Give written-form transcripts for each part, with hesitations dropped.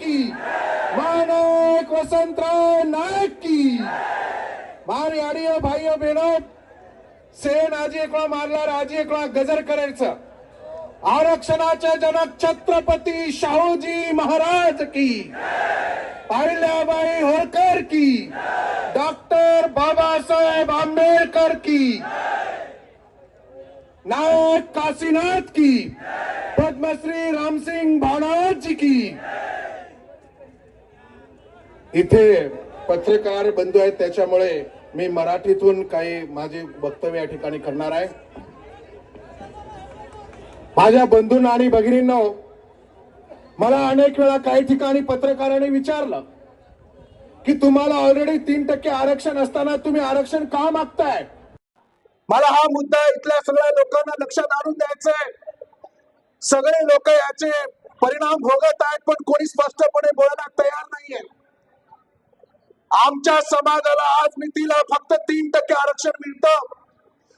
की, मानक वसंतराव नाईक की। मार याडियो भाइयों बहनों, सेन आजी एक वेळा मारला, आजी एक वेळा गजर करायचं। आरक्षणाचे जनक छत्रपती शाहूजी महाराज की, अहिल्याबाई होळकर की, डॉक्टर बाबासाहेब आंबेडकर की, नायक काशीनाथ की, पद्मश्री रामसिंग भावनाथ जी की। इथे पत्रकार बंधू आहेत, त्याच्यामुळे मी मराठीतून काही माझे वक्तव्य या ठिकाणी करणार आहे। माझ्या बंधूंना आणि भगिनींनो, मला अनेक वेळा काही ठिकाणी पत्रकारांनी विचारलं की तुम्हाला ऑलरेडी 3% आरक्षण असताना तुम्ही आरक्षण का मागताय। मला हा मुद्दा इथल्या सगळ्या लोकांना लक्षात आणून द्यायचा आहे। सगळे लोक याचे परिणाम भोगत आहेत, पण कोणी स्पष्टपणे बोलायला तयार नाहीये। आमच्या समाजाला आज मितीला फक्त 3% आरक्षण मिळतं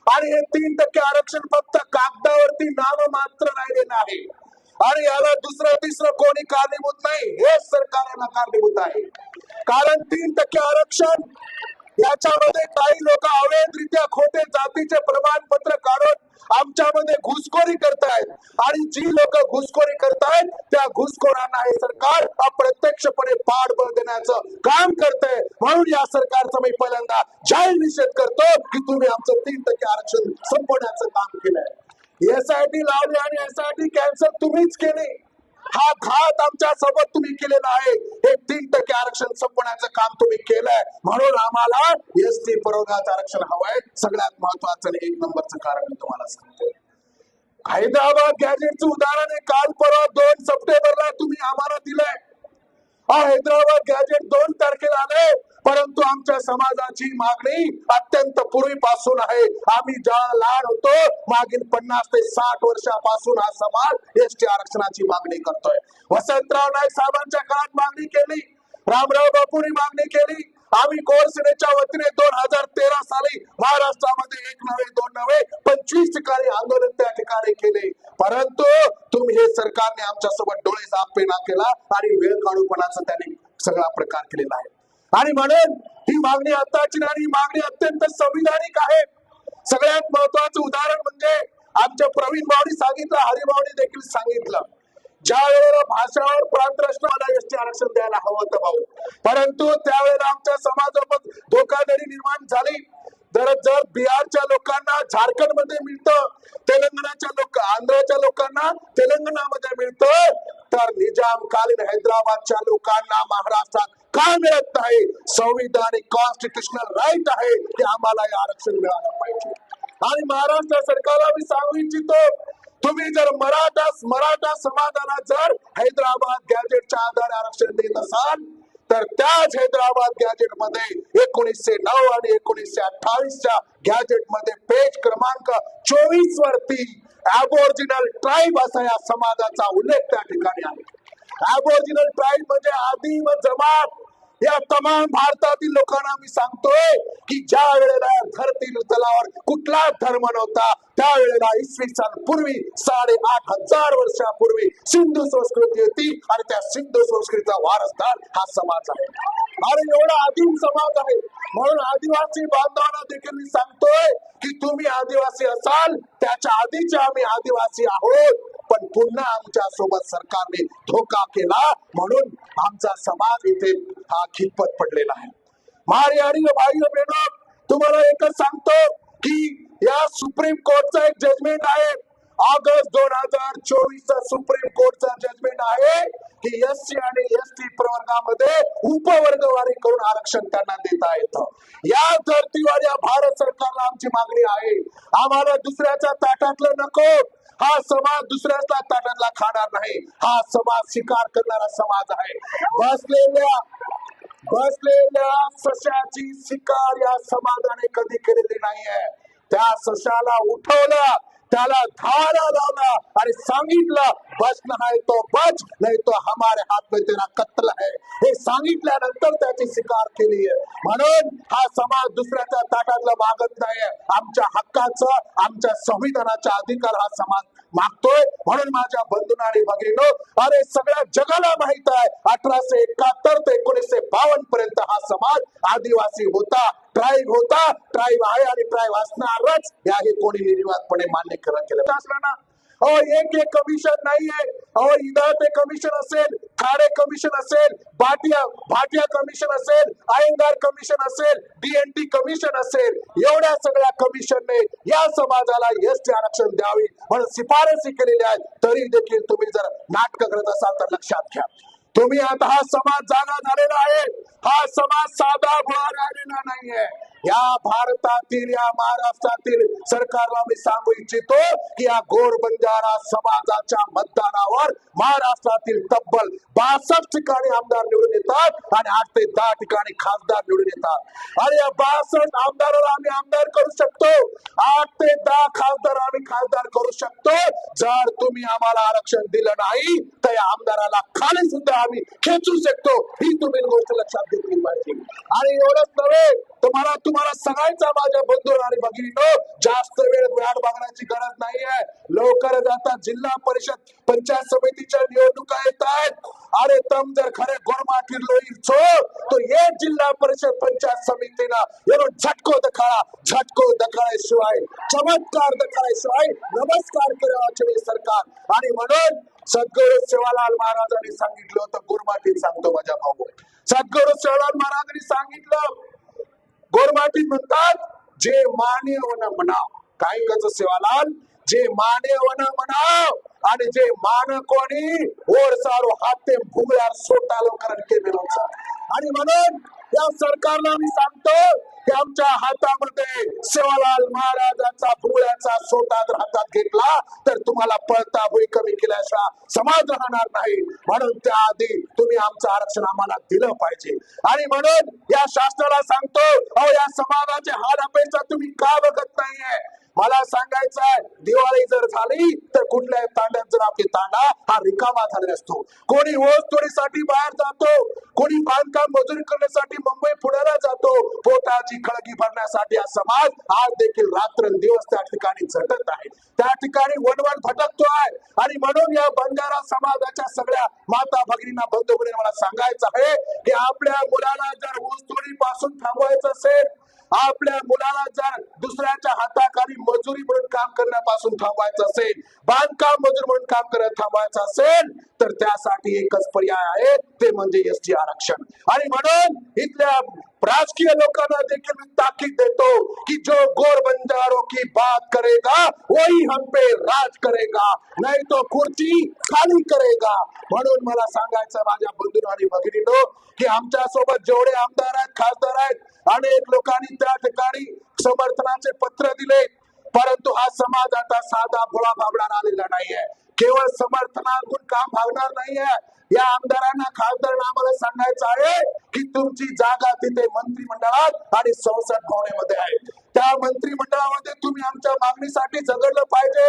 आणि हे 3% आरक्षण फक्त कागदावरती नाममात्र राहिलेलं आहे आणि याला दुसरं तिसरं कोणी कारणीभूत नाही, हे सरकार याला कारणीभूत आहे। कारण 3% आरक्षण याच्यामध्ये काही लोक अवैधरित्या खोटे जातीचे प्रमाणपत्र काढून आमच्यामध्ये घुसखोरी करतायत आणि जी लोक घुसखोरी करतायत त्या घुसखोरांना हे सरकार अप्रत्यक्षपणे पाठबळ देण्याचं काम करतंय। म्हणून या सरकारचा मी पहिल्यांदा जाहीर निषेध करतो की तुम्ही आमचं 3% आरक्षण संपवण्याचं काम केलंय। एसआयटी लावली आणि एसआयटी कॅन्सल तुम्हीच केली। हा घात आमच्या सोबत तुम्ही केलेला आहे। हे 3% आरक्षण संपवण्याचं काम तुम्ही केलंय, म्हणून आम्हाला एसटी पुरवठ्याचं आरक्षण हवंय। सगळ्यात महत्वाचं आणि 1 नंबरचं कारण मी तुम्हाला सांगतो, हैदराबाद गॅजेटचं उदाहरण आहे। काल परवा 2 सप्टेंबरला तुम्ही आम्हाला दिलंय। हैदराबाद गॅजेट 2 तारखेला आले, परंतु आमच्या समाजाची मागणी अत्यंत पूर्वीपासून आहे। आम्ही ज्या लहान होतो मागील 50 ते 60 वर्षापासून हा समाज एसटी आरक्षणाची मागणी करतोय। वसंतराव नाईक साहेबांच्या काळात मागणी केली, रामराव बापूंनी मागणी केली। आम्ही कोर सेनेच्या वतीने 2013 साली महाराष्ट्रामध्ये 1 नव्हे 2 नव्हे 25 ठिकाणी आंदोलन त्या ठिकाणी केले, परंतु तुम्ही हे सरकारने आमच्या सोबत डोळे झाकपेना केला आणि वेळ काढूपणाचा त्यांनी सगळा प्रकार केलेला आहे। आणि म्हणून ही मागणी आताची नाही, मागणी अत्यंत संविधानिक आहे। सगळ्यात महत्वाचं उदाहरण म्हणजे आमच्या प्रवीण भाऊनी सांगितलं, हरिभाऊनी देखील सांगितलं, ज्या वेळेला भाषावर प्रांतराष्ट्राला एसटी आरक्षण द्यायला हवं होतं भाऊ, परंतु त्यावेळेला आमच्या समाजामध्ये धोकाधडी निर्माण झाली। जर बिहारच्या लोकांना झारखंडमध्ये मिळतं, तेलंगणाच्या आंध्राच्या लोकांना तेलंगणामध्ये मिळतं, तर निजामकालीन हैदराबादच्या लोकांना महाराष्ट्रात का मिळत नाही। संविधानिक कॉन्स्टिट्यूशनल राईट आहे की आम्हाला हे आरक्षण मिळालं पाहिजे। आणि महाराष्ट्र सरकारला मी सांगू इच्छितो, तुम्ही जर मराठा समाजाला जर हैदराबाद गॅजेटच्या आधारे आरक्षण देत असाल, तर त्याच हैदराबाद गॅजेट मध्ये 1909 आणि 1928च्या गॅजेट मध्ये पेज क्रमांक 24 वरती ॲबॉरिजिनल ट्राईब असा या समाजाचा उल्लेख त्या ठिकाणी आहे। ॲबॉरिजिनल ट्राईब म्हणजे आदिम जमात। या तमाम भारतातील लोकांना मी सांगतोय की ज्या वेळेला धरती तलावर कुठला धर्म नव्हता, त्यावेळेला इसवी सन पूर्वी 8,500 वर्षापूर्वी सिंधू संस्कृती होती आणि त्या सिंधू संस्कृतीचा वारसदार हा समाज आहे आणि एवढा आदिम समाज आहे। म्हणून आदिवासी बांधवांना देखील मी सांगतोय की तुम्ही आदिवासी असाल, त्याच्या आधीचे आम्ही आदिवासी आहोत, पण पुन्हा आमच्या सोबत सरकारने धोका केला, म्हणून आमचा समाज इथे हा खितपत पडलेला आहे। मारी भाई बहनों, तुम्हाला एकच सांगतो की या सुप्रीम कोर्टचा एक जजमेंट आहे, ऑगस्ट 2024चा सुप्रीम कोर्टचा जजमेंट आहे की एससी आणि एसटी प्रवर्गामध्ये उपवर्गवारी करून आरक्षण त्यांना देता येतं। या धर्तीवर या भारत सरकारला आमची मागणी आहे, आम्हाला दुसऱ्याच्या ताटातलं नको। हा समाज दुसऱ्याच्या ताटातला खाणार नाही, हा समाज शिकार करणारा समाज आहे। बसलेल्या सश्याची शिकार या समाजाने कधी केलेली नाहीये। त्या सश्याला उठवलं, त्याला धारा लावला आणि सांगितलं बचना है तो बच, नहीं तो हमारे हाथ में तेरा कत्ल है। हे सांगितल्यानंतर त्याची शिकार केली आहे। म्हणून हा समाज दुसऱ्याच्या ताटातलं मागत नाहीये, आमच्या हक्काचं, आमच्या संविधानाचा अधिकार हा समाज मागतोय. म्हणून माझ्या बंधूंनो आणि भगिनींनो, अरे सगळ्या जगाला माहित आहे 1871 ते 1952 पर्यंत हा समाज आदिवासी होता, ट्राईब होता, ट्राईब आहे आणि ट्राईब असणारच, हे कोणी निर्वातपणे मान्य केलं असलं ना. अहो एक कमिशन नाहीये. अहो इदाते कमिशन असेल, खाडे कमिशन असेल, भाटिया कमिशन असेल, अयंगार कमिशन असेल, DNT कमिशन असेल, एवढ्या सगळ्या कमिशनने या समाजाला एसटी आरक्षण द्यावी म्हणून शिफारसी केलेल्या आहेत. तरी देखील तुम्ही जर नाटक करत असाल तर लक्षात घ्या, तुम्ही आता हा समाज जागा झालेला आहे. हा समाज साधा भोळा राहिलेला नाहीये. या भारतातील, या महाराष्ट्रातील सरकारला मी सांगू इच्छितो की या गोर बंजारा समाजाच्या मतदानावर महाराष्ट्रातील तब्बल 62 ठिकाणी आमदार निवडून येतात आणि 8 ते 10 ठिकाणी खासदार निवडून येतात. आणि या 62 आमदाराला आम्ही आमदार करू शकतो, 8 ते 10 खासदार आम्ही खासदार करू शकतो. जर तुम्ही आम्हाला आरक्षण दिलं नाही तर या आमदाराला खाली सुद्धा आम्ही खेचू शकतो. ही तुम्ही गोष्ट लक्षात घेतली पाहिजे. आणि एवढंच नव्हे, तुम्हाला सगळ्यांचा माझ्या बंधू आणि भगिनींनो, जास्त वेळ वाट बघण्याची गरज नाहीये. लवकरच आता जिल्हा परिषद पंचायत समितीच्या निवडणुका येत आहेत. अरे तम जर खरे गोरमाटी लोई छो तो ये जिल्हा परिषद पंचायत समितीना झटको दखाळ्याशिवाय, चमत्कार दखाळ्याशिवाय नमस्कार करायचे सरकार. आणि म्हणून सद्गुरू सेवालाल महाराजांनी सांगितलं होतं, गोरमाटीत सांगतो माझ्या भाऊ, सद्गुरू सेवालाल महाराजांनी सांगितलं, गोरमाटीत म्हणतात जे मानेव न म्हणाव. काय कसं सेवालाल, जे मानेव न म्हणाव आणि जे मान कोणी ओर सारो हाते भुगळ्यावर सोटालो करण केलेलं. आणि म्हणून या सरकारला मी सांगतो की आमच्या हातामध्ये सेवालाल महाराजांचा भुगळ्याचा सोटा जर हातात घेतला तर तुम्हाला पळता भुई कमी केल्याशिवाय समाज राहणार नाही. म्हणून त्याआधी तुम्ही आमचं आरक्षण आम्हाला दिलं पाहिजे. आणि म्हणून या शासनाला सांगतो, अहो या समाजाचे हाल अपेक्षा तुम्ही का बघत नाहीये. मला सांगायचं आहे, दिवाळी जर झाली तर कुठल्याही तांड्यात जर आपली तांडा हा रिकामा झालेला असतो. कोणी ऊस तोडीसाठी बाहेर जातो, कोणी बांधकाम मजुरी करण्यासाठी मुंबई पुण्याला जातो, पोटाची खळगी भरण्यासाठी हा समाज आज देखील रात्रंदिवस त्या ठिकाणी झटत आहे, त्या ठिकाणी वनवन भटकतो आहे. आणि म्हणून या बंजारा समाजाच्या सगळ्या माता भगिनींना, बंधू भगिनींना मला सांगायचं आहे की आपल्या मुलाला जर ऊस तोडी पासून थांबवायचं असेल, आपल्या मुलाला जर दुसऱ्याच्या हाताखाली मजुरी म्हणून काम करण्यापासून थांबवायचं असेल, बांधकाम मजूर म्हणून काम करत थांबवायचं असेल, तर त्यासाठी एकच पर्याय आहे, ते म्हणजे एसटी आरक्षण. आणि म्हणून इथल्या राजकीय लोकांना देखील मी ताकीद देतो की जो गोर बंजारों की बात करेगा वही हम पे राज करेगा, नहीं तो कुर्सी खाली करेगा. म्हणून मला सांगायचं माझ्या बंधू आणि भगिनींनो की आमच्या सोबत जेवढे आमदार आहेत, खासदार आहेत, अनेक लोकांनी त्या ठिकाणी समर्थनाचे पत्र दिले, परंतु हा समाज आता साधा भोळा बाबडा आलेला नाहीये. केवळ समर्थनातून काम भागणार नाहीये. या आमदारांना, खासदारांना आम्हाला सांगायचं आहे की तुमची जागा तिथे मंत्रिमंडळात आणि संसद भवनामध्ये आहे. त्या मंत्रिमंडळामध्ये तुम्ही आमच्या मागणीसाठी झगडलं पाहिजे,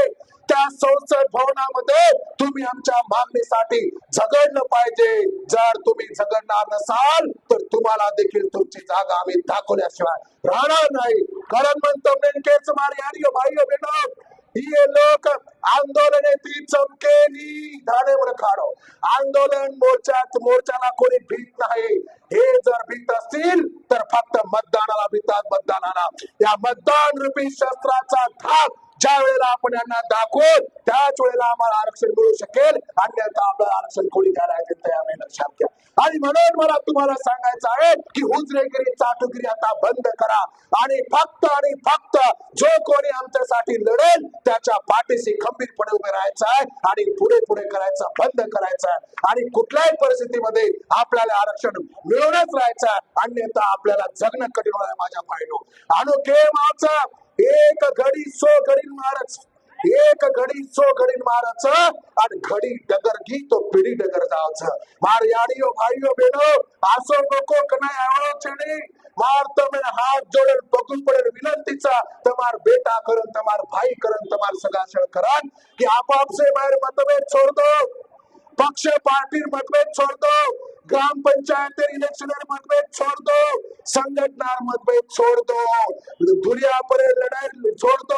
त्या संसद भवनामध्ये तुम्ही आमच्या मागणीसाठी झगडलं पाहिजे. जर तुम्ही झगडणार नसाल तर तुम्हाला देखील तुमची जागा आम्ही दाखवल्याशिवाय राहणार नाही. कारण म्हणतो नेमकेच मार यारी भाई बहनों, ये लोक आंदोलने ती चमकेली धाने वर खाडो. आंदोलन मोर्चाला कोणी भीत नाही. हे जर भीत असतील तर फक्त मतदानाला भीतात. मतदानाला या मतदान रूपी शस्त्राचा धाक ज्या वेळेला आपण यांना दाखवू त्याच वेळेला आम्हाला आरक्षण मिळू शकेल, अन्यथा आपल्याला आरक्षण कोणी द्यायला तयार नाही. लक्षात घ्या. आणि म्हणून मला तुम्हाला सांगायचं आहे की हुजरेगिरी, चाटुगिरी आता बंद करा आणि फक्त जो कोणी आमच्यासाठी लढेल त्याच्या पाठीशी खंबीरपणे उभे राहायचं आहे आणि पुढे करायचं बंद करायचं आहे. आणि कुठल्याही परिस्थितीमध्ये आपल्याला आरक्षण मिळवूनच राहायचं आहे, अन्यथा आपल्याला जगणं कठीण होणार आहे. माझ्या पायनो अनोखे माचा एक घडी सो घडी मारच, एक घडी सो घडी मारच आणि घडी डगर घी तो पिढी डगर जावचं. मार याडियो भाईयो बहनो, आसो नको कनाय आवळो छेडी मार તમે हात जोडेल बघून पडेल विनंतीचा, तमार बेटा करन, तमार भाई करन, तमार सगाशळ करन की आपापसे बाहेर मतभेद छोड़ दो, पक्ष पार्टी मतभेद छोड़ दो, ग्राम पंचायत इलेक्शन मतभेद छोड़ दो, संगठन मतभेद छोड़ दो, दुनिया पर लड़ाई छोड़ दो.